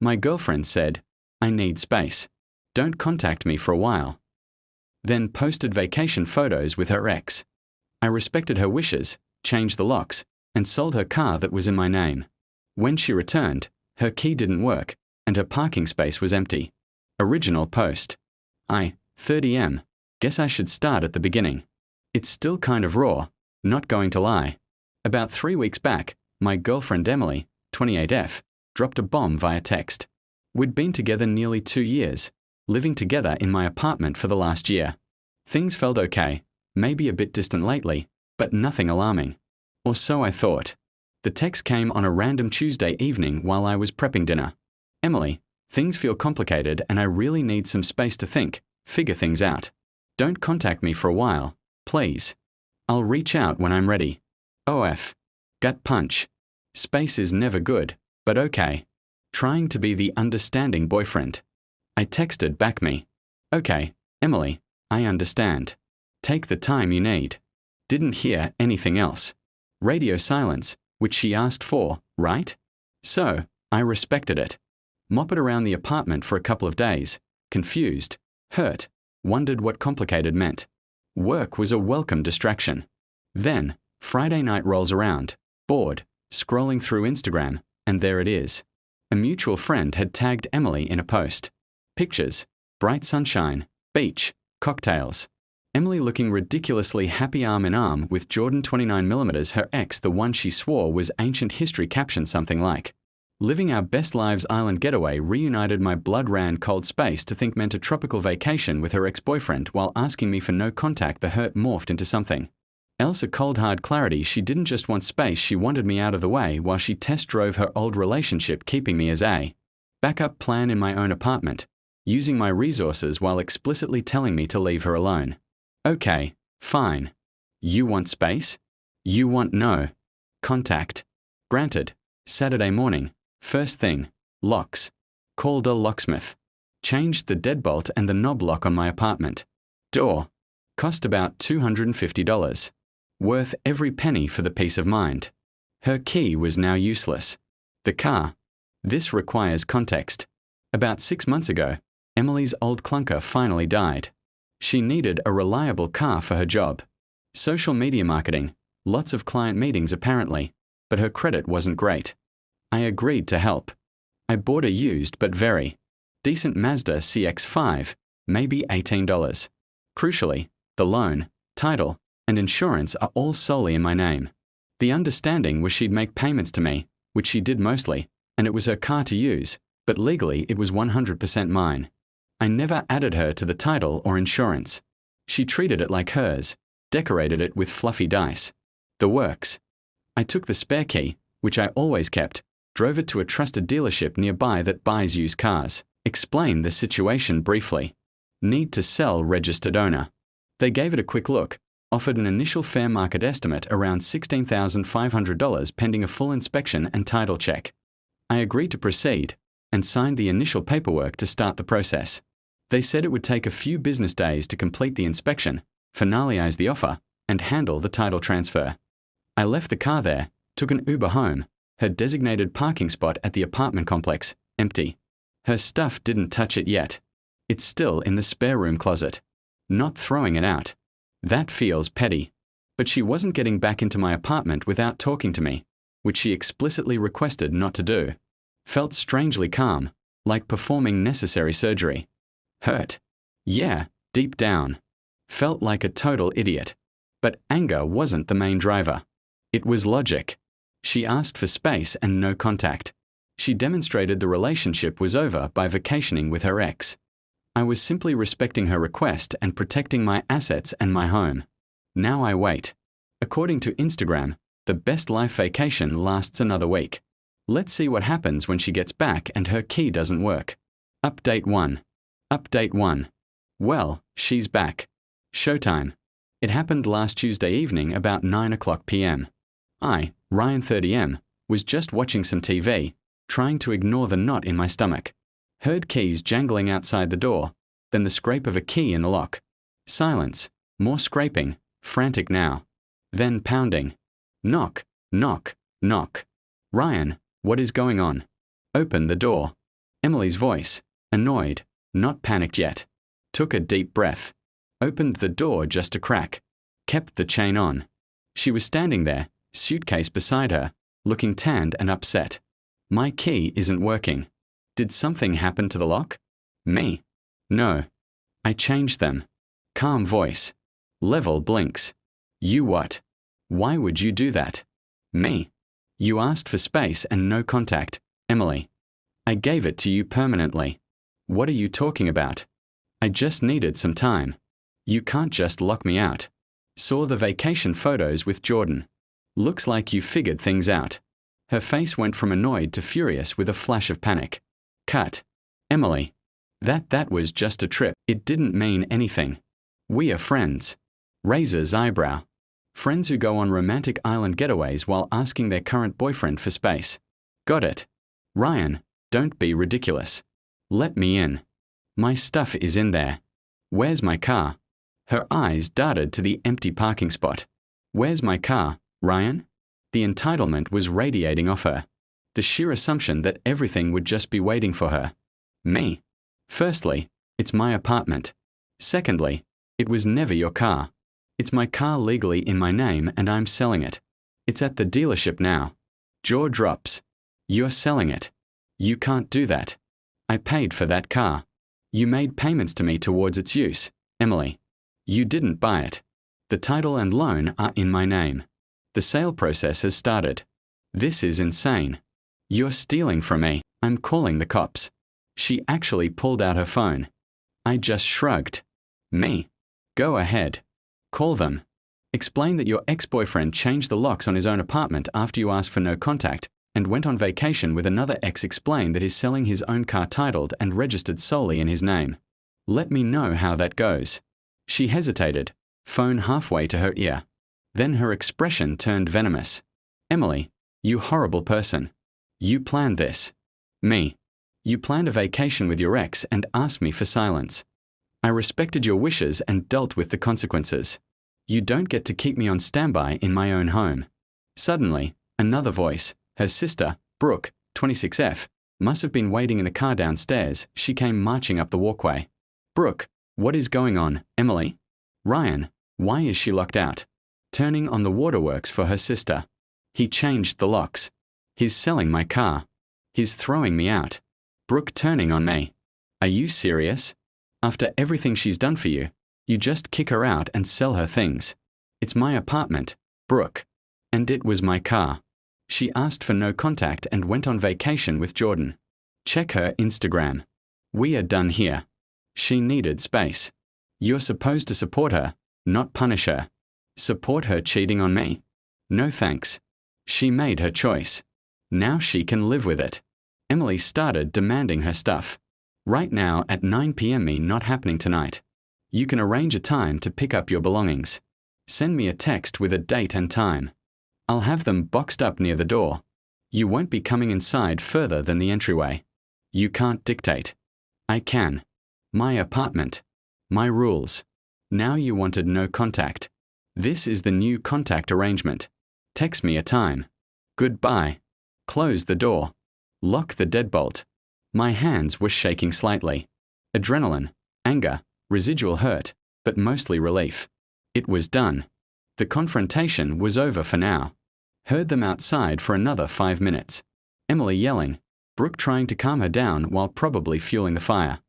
My girlfriend said, "I need space. Don't contact me for a while." Then posted vacation photos with her ex. I respected her wishes, changed the locks, and sold her car that was in my name. When she returned, her key didn't work, and her parking space was empty. Original post. 30M. Guess I should start at the beginning. It's still kind of raw, not going to lie. About 3 weeks back, my girlfriend Emily, 28F, dropped a bomb via text. We'd been together nearly 2 years, living together in my apartment for the last year. Things felt okay, maybe a bit distant lately, but nothing alarming. Or so I thought. The text came on a random Tuesday evening while I was prepping dinner. "Emily, things feel complicated and I really need some space to think, figure things out. Don't contact me for a while, please. I'll reach out when I'm ready. OF. Gut punch. Space is never good, but okay. Trying to be the understanding boyfriend." I texted back me. "Okay, Emily, I understand. Take the time you need." Didn't hear anything else. Radio silence, which she asked for, right? So, I respected it. Mop it around the apartment for a couple of days, confused, hurt, wondered what complicated meant. Work was a welcome distraction. Then, Friday night rolls around, bored, scrolling through Instagram, and there it is. A mutual friend had tagged Emily in a post. Pictures, bright sunshine, beach, cocktails. Emily looking ridiculously happy arm in arm with Jordan 29mm, her ex, the one she swore was ancient history, captioned something like, "Living our best lives island getaway reunited my blood ran cold space to think meant a tropical vacation with her ex-boyfriend while asking me for no contact. The hurt morphed into something else, a cold hard clarity. She didn't just want space, she wanted me out of the way while she test drove her old relationship, keeping me as a backup plan in my own apartment, using my resources while explicitly telling me to leave her alone. Okay, fine. You want space? You want no contact. Granted. Saturday morning, first thing, locks. Called a locksmith. Changed the deadbolt and the knob lock on my apartment. Door. Cost about $250. Worth every penny for the peace of mind. Her key was now useless. The car. This requires context. About 6 months ago, Emily's old clunker finally died. She needed a reliable car for her job. Social media marketing, lots of client meetings apparently, but her credit wasn't great. I agreed to help. I bought a used but very decent Mazda CX-5, maybe $18. Crucially, the loan, title, and insurance are all solely in my name. The understanding was she'd make payments to me, which she did mostly, and it was her car to use, but legally it was 100% mine. I never added her to the title or insurance. She treated it like hers, decorated it with fluffy dice. The works. I took the spare key, which I always kept, drove it to a trusted dealership nearby that buys used cars, explained the situation briefly. Need to sell registered owner. They gave it a quick look, offered an initial fair market estimate around $16,500 pending a full inspection and title check. I agreed to proceed and signed the initial paperwork to start the process. They said it would take a few business days to complete the inspection, finalize the offer, and handle the title transfer. I left the car there, took an Uber home, her designated parking spot at the apartment complex, empty. Her stuff didn't touch it yet. It's still in the spare room closet. Not throwing it out. That feels petty. But she wasn't getting back into my apartment without talking to me, which she explicitly requested not to do. Felt strangely calm, like performing necessary surgery. Hurt. Yeah, deep down. Felt like a total idiot. But anger wasn't the main driver. It was logic. She asked for space and no contact. She demonstrated the relationship was over by vacationing with her ex. I was simply respecting her request and protecting my assets and my home. Now I wait. According to Instagram, the best life vacation lasts another week. Let's see what happens when she gets back and her key doesn't work. Update 1. Update 1. Well, she's back. Showtime. It happened last Tuesday evening about 9:00 p.m. I, Ryan 30M, was just watching some TV, trying to ignore the knot in my stomach. Heard keys jangling outside the door, then the scrape of a key in the lock. Silence, more scraping, frantic now. Then pounding. Knock, knock, knock. Ryan, what is going on? Open the door. Emily's voice, annoyed, not panicked yet. Took a deep breath. Opened the door just a crack. Kept the chain on. She was standing there, suitcase beside her, looking tanned and upset. My key isn't working. Did something happen to the lock? Me? No. I changed them. Calm voice. Level blinks. You what? Why would you do that? Me. You asked for space and no contact, Emily. I gave it to you permanently. What are you talking about? I just needed some time. You can't just lock me out. Saw the vacation photos with Jordan. Looks like you figured things out. Her face went from annoyed to furious with a flash of panic. Cut. Emily. That was just a trip. It didn't mean anything. We are friends. Raises eyebrow. Friends who go on romantic island getaways while asking their current boyfriend for space. Got it. Ryan, don't be ridiculous. Let me in. My stuff is in there. Where's my car? Her eyes darted to the empty parking spot. Where's my car, Ryan? The entitlement was radiating off her. The sheer assumption that everything would just be waiting for her. Me. Firstly, it's my apartment. Secondly, it was never your car. It's my car legally in my name and I'm selling it. It's at the dealership now. Jaw drops. You're selling it. You can't do that. I paid for that car. You made payments to me towards its use, Emily. You didn't buy it. The title and loan are in my name. The sale process has started. This is insane. You're stealing from me. I'm calling the cops. She actually pulled out her phone. I just shrugged. Me. Go ahead. Call them. Explain that your ex-boyfriend changed the locks on his own apartment after you asked for no contact and went on vacation with another ex. Explain that he's selling his own car titled and registered solely in his name. Let me know how that goes. She hesitated, phone halfway to her ear. Then her expression turned venomous. Emily, you horrible person. You planned this. Me. You planned a vacation with your ex and asked me for silence. I respected your wishes and dealt with the consequences. You don't get to keep me on standby in my own home. Suddenly, another voice, her sister, Brooke, 26F, must have been waiting in the car downstairs. She came marching up the walkway. Brooke, what is going on, Emily? Ryan, why is she locked out? Turning on the waterworks for her sister. He changed the locks. He's selling my car. He's throwing me out. Brooke turning on me. Are you serious? After everything she's done for you, you just kick her out and sell her things. It's my apartment, Brooke. And it was my car. She asked for no contact and went on vacation with Jordan. Check her Instagram. We are done here. She needed space. You're supposed to support her, not punish her. Support her cheating on me? No thanks. She made her choice. Now she can live with it. Emily started demanding her stuff. Right now at 9 p.m. me not happening tonight. You can arrange a time to pick up your belongings. Send me a text with a date and time. I'll have them boxed up near the door. You won't be coming inside further than the entryway. You can't dictate. I can. My apartment. My rules. Now you wanted no contact. This is the new contact arrangement. Text me a time. Goodbye. Close the door. Lock the deadbolt. My hands were shaking slightly. Adrenaline, anger, residual hurt, but mostly relief. It was done. The confrontation was over for now. Heard them outside for another 5 minutes. Emily yelling, Brooke trying to calm her down while probably fueling the fire.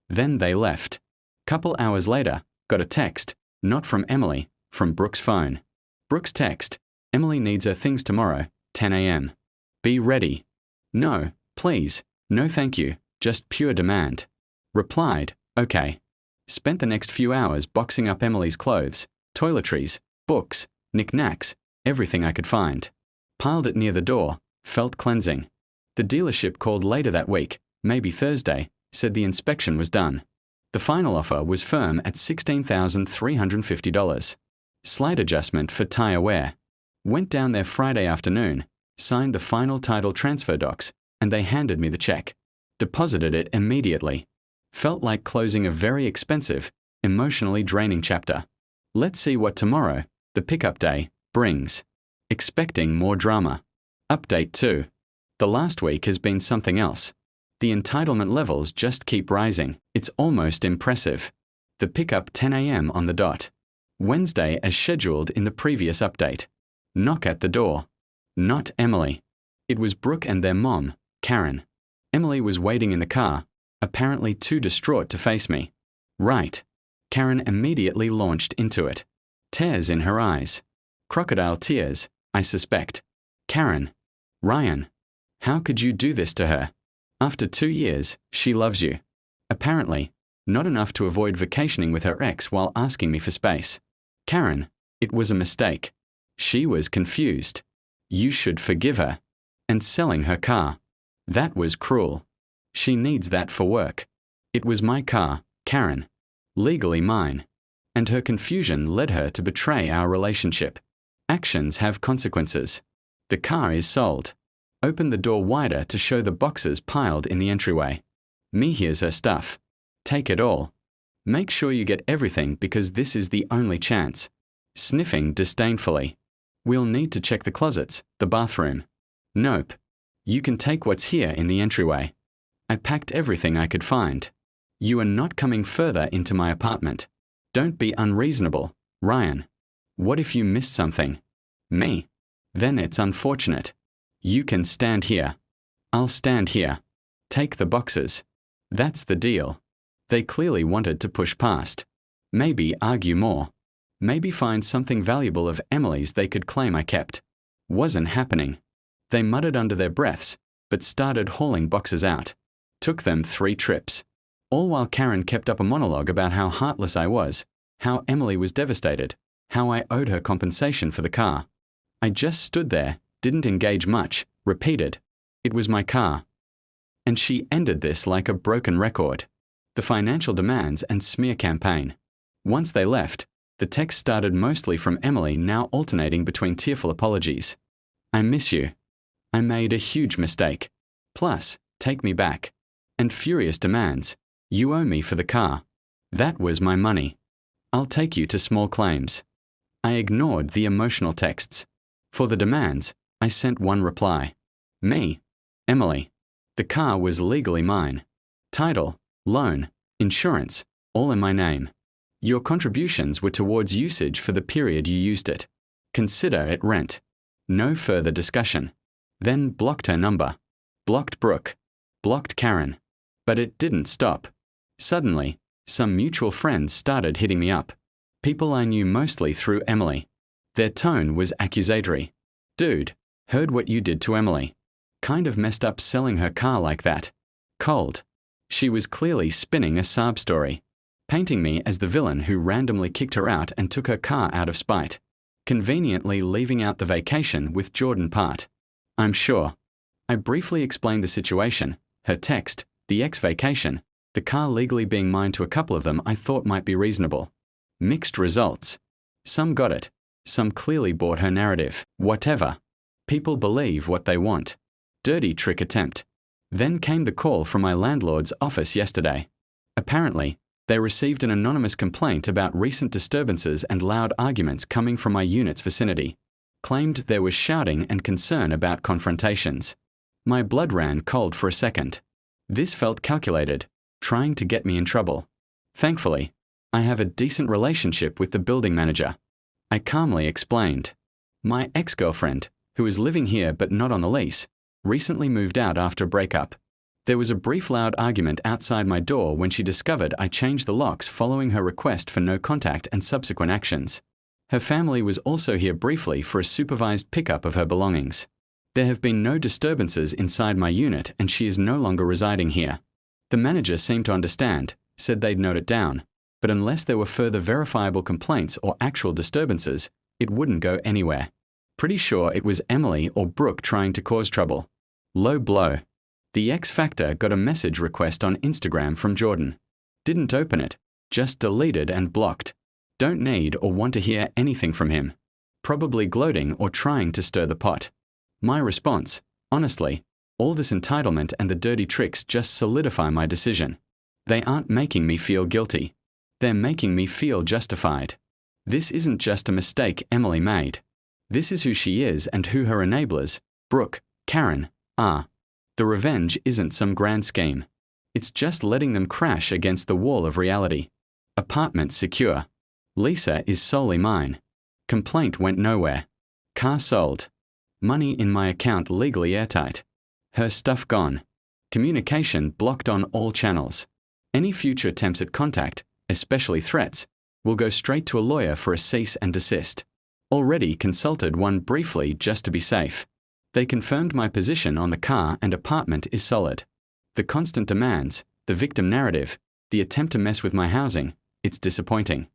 Then they left. Couple hours later, got a text, not from Emily, from Brooke's phone. Brooke's text, Emily needs her things tomorrow, 10 a.m. Be ready. No, please, no thank you, just pure demand. Replied, okay. Spent the next few hours boxing up Emily's clothes, toiletries, books, knickknacks, everything I could find. Piled it near the door, felt cleansing. The dealership called later that week, maybe Thursday, said the inspection was done. The final offer was firm at $16,350. Slight adjustment for tire wear. Went down there Friday afternoon, signed the final title transfer docs, and they handed me the check. Deposited it immediately. Felt like closing a very expensive, emotionally draining chapter. Let's see what tomorrow, the pickup day, brings. Expecting more drama. Update 2. The last week has been something else. The entitlement levels just keep rising. It's almost impressive. The pickup 10 a.m. on the dot. Wednesday as scheduled in the previous update. Knock at the door. Not Emily. It was Brooke and their mom, Karen. Emily was waiting in the car, apparently too distraught to face me. Right. Karen immediately launched into it. Tears in her eyes. Crocodile tears, I suspect. Karen. Ryan. How could you do this to her? After 2 years, she loves you. Apparently, not enough to avoid vacationing with her ex while asking me for space. Karen, it was a mistake. She was confused. You should forgive her. And selling her car. That was cruel. She needs that for work. It was my car, Karen. Legally mine. And her confusion led her to betray our relationship. Actions have consequences. The car is sold. Open the door wider to show the boxes piled in the entryway. Me here's her stuff. Take it all. Make sure you get everything because this is the only chance. Sniffing disdainfully. We'll need to check the closets, the bathroom. Nope. You can take what's here in the entryway. I packed everything I could find. You are not coming further into my apartment. Don't be unreasonable, Ryan. What if you missed something? Me. Then it's unfortunate. You can stand here. I'll stand here. Take the boxes. That's the deal. They clearly wanted to push past. Maybe argue more. Maybe find something valuable of Emily's they could claim I kept. Wasn't happening. They muttered under their breaths, but started hauling boxes out. Took them 3 trips. All while Karen kept up a monologue about how heartless I was, how Emily was devastated, how I owed her compensation for the car. I just stood there, didn't engage much, repeated, "It was my car." And she ended this like a broken record. The financial demands and smear campaign. Once they left, the text started mostly from Emily, now alternating between tearful apologies. I miss you. I made a huge mistake. Plus, take me back. And furious demands. You owe me for the car. That was my money. I'll take you to small claims. I ignored the emotional texts. For the demands, I sent one reply. Me. Emily. The car was legally mine. Title, loan, insurance, all in my name. Your contributions were towards usage for the period you used it. Consider it rent. No further discussion. Then blocked her number. Blocked Brooke. Blocked Karen. But it didn't stop. Suddenly, some mutual friends started hitting me up. People I knew mostly through Emily. Their tone was accusatory. Dude, heard what you did to Emily. Kind of messed up selling her car like that. Cold. She was clearly spinning a sob story. Painting me as the villain who randomly kicked her out and took her car out of spite. Conveniently leaving out the vacation with Jordan part. I'm sure. I briefly explained the situation, her text, the ex-vacation, the car legally being mine to a couple of them I thought might be reasonable. Mixed results. Some got it. Some clearly bought her narrative. Whatever. People believe what they want. Dirty trick attempt. Then came the call from my landlord's office yesterday. Apparently, they received an anonymous complaint about recent disturbances and loud arguments coming from my unit's vicinity. Claimed there was shouting and concern about confrontations. My blood ran cold for a second. This felt calculated, trying to get me in trouble. Thankfully, I have a decent relationship with the building manager. I calmly explained. My ex-girlfriend, who is living here but not on the lease, recently moved out after a breakup. There was a brief loud argument outside my door when she discovered I changed the locks following her request for no contact and subsequent actions. Her family was also here briefly for a supervised pickup of her belongings. There have been no disturbances inside my unit and she is no longer residing here. The manager seemed to understand, said they'd note it down, but unless there were further verifiable complaints or actual disturbances, it wouldn't go anywhere. Pretty sure it was Emily or Brooke trying to cause trouble. Low blow. The X Factor got a message request on Instagram from Jordan. Didn't open it, just deleted and blocked. Don't need or want to hear anything from him. Probably gloating or trying to stir the pot. My response, honestly, all this entitlement and the dirty tricks just solidify my decision. They aren't making me feel guilty. They're making me feel justified. This isn't just a mistake Emily made. This is who she is and who her enablers, Brooke, Karen, are. The revenge isn't some grand scheme. It's just letting them crash against the wall of reality. Apartment secure. Lisa is solely mine. Complaint went nowhere. Car sold. Money in my account legally airtight. Her stuff gone. Communication blocked on all channels. Any future attempts at contact, especially threats, will go straight to a lawyer for a cease and desist. Already consulted one briefly just to be safe. They confirmed my position on the car and apartment is solid. The constant demands, the victim narrative, the attempt to mess with my housing, it's disappointing.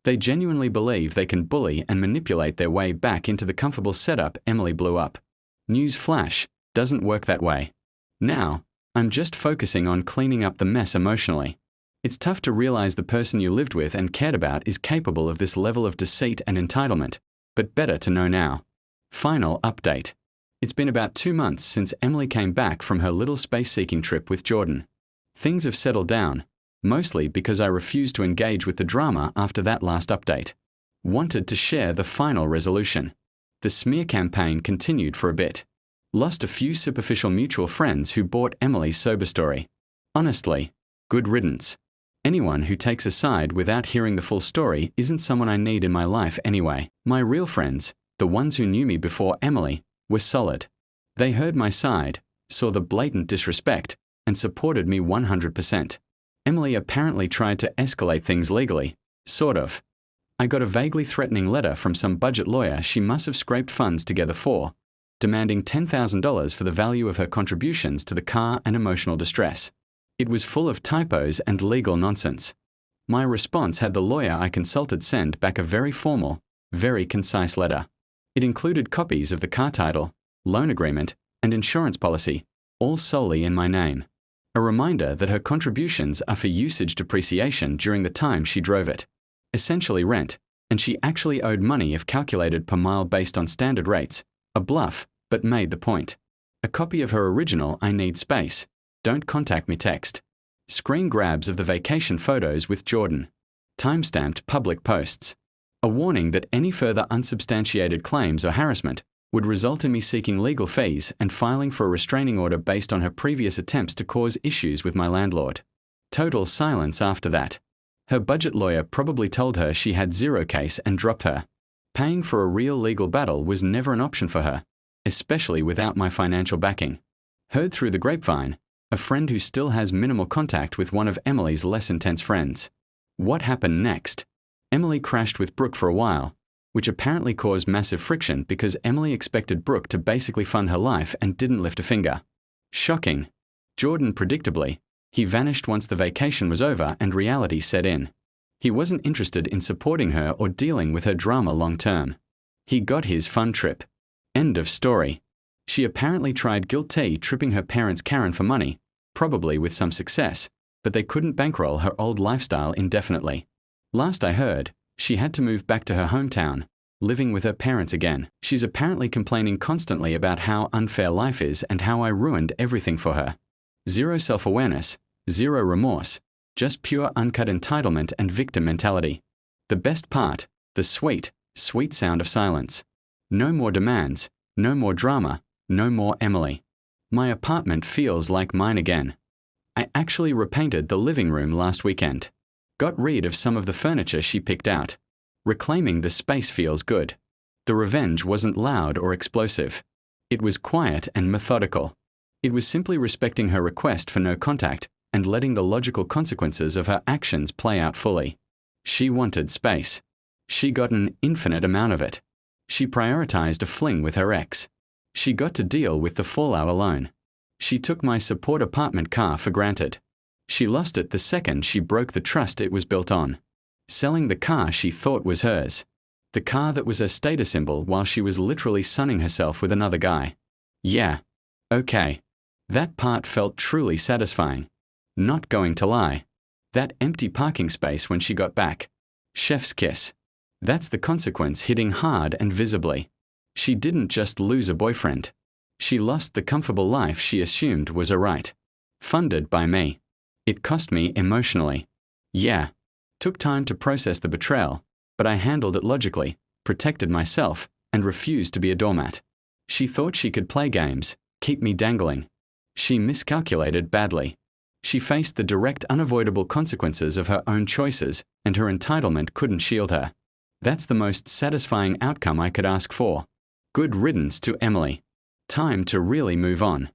They genuinely believe they can bully and manipulate their way back into the comfortable setup Emily blew up. News flash, doesn't work that way. Now, I'm just focusing on cleaning up the mess emotionally. It's tough to realize the person you lived with and cared about is capable of this level of deceit and entitlement, but better to know now. Final update. It's been about 2 months since Emily came back from her little space-seeking trip with Jordan. Things have settled down, mostly because I refused to engage with the drama after that last update. Wanted to share the final resolution. The smear campaign continued for a bit. Lost a few superficial mutual friends who bought Emily's sober story. Honestly, good riddance. Anyone who takes a side without hearing the full story isn't someone I need in my life anyway. My real friends, the ones who knew me before Emily, were solid. They heard my side, saw the blatant disrespect, and supported me 100%. Emily apparently tried to escalate things legally, sort of. I got a vaguely threatening letter from some budget lawyer she must have scraped funds together for, demanding $10,000 for the value of her contributions to the car and emotional distress. It was full of typos and legal nonsense. My response had the lawyer I consulted send back a very formal, very concise letter. It included copies of the car title, loan agreement, and insurance policy, all solely in my name. A reminder that her contributions are for usage depreciation during the time she drove it. Essentially rent, and she actually owed money if calculated per mile based on standard rates. A bluff, but made the point. A copy of her original I need space. Don't contact me text. Screen grabs of the vacation photos with Jordan. Timestamped public posts. A warning that any further unsubstantiated claims or harassment would result in me seeking legal fees and filing for a restraining order based on her previous attempts to cause issues with my landlord. Total silence after that. Her budget lawyer probably told her she had zero case and dropped her. Paying for a real legal battle was never an option for her, especially without my financial backing. Heard through the grapevine, a friend who still has minimal contact with one of Emily's less intense friends. What happened next? Emily crashed with Brooke for a while, which apparently caused massive friction because Emily expected Brooke to basically fund her life and didn't lift a finger. Shocking. Jordan, predictably, he vanished once the vacation was over and reality set in. He wasn't interested in supporting her or dealing with her drama long term. He got his fun trip. End of story. She apparently tried guilt-tea tripping her parents Karen for money, probably with some success, but they couldn't bankroll her old lifestyle indefinitely. Last I heard, she had to move back to her hometown, living with her parents again. She's apparently complaining constantly about how unfair life is and how I ruined everything for her. Zero self-awareness, zero remorse, just pure uncut entitlement and victim mentality. The best part, the sweet, sweet sound of silence. No more demands, no more drama, no more Emily. My apartment feels like mine again. I actually repainted the living room last weekend. Got rid of some of the furniture she picked out. Reclaiming the space feels good. The revenge wasn't loud or explosive. It was quiet and methodical. It was simply respecting her request for no contact and letting the logical consequences of her actions play out fully. She wanted space. She got an infinite amount of it. She prioritized a fling with her ex. She got to deal with the fallout alone. She took my support apartment car for granted. She lost it the second she broke the trust it was built on. Selling the car she thought was hers. The car that was her status symbol while she was literally sunning herself with another guy. Yeah. Okay. That part felt truly satisfying. Not going to lie. That empty parking space when she got back. Chef's kiss. That's the consequence hitting hard and visibly. She didn't just lose a boyfriend. She lost the comfortable life she assumed was her right. Funded by me. It cost me emotionally. Yeah. Took time to process the betrayal, but I handled it logically, protected myself, and refused to be a doormat. She thought she could play games, keep me dangling. She miscalculated badly. She faced the direct, unavoidable consequences of her own choices, and her entitlement couldn't shield her. That's the most satisfying outcome I could ask for. Good riddance to Emily. Time to really move on.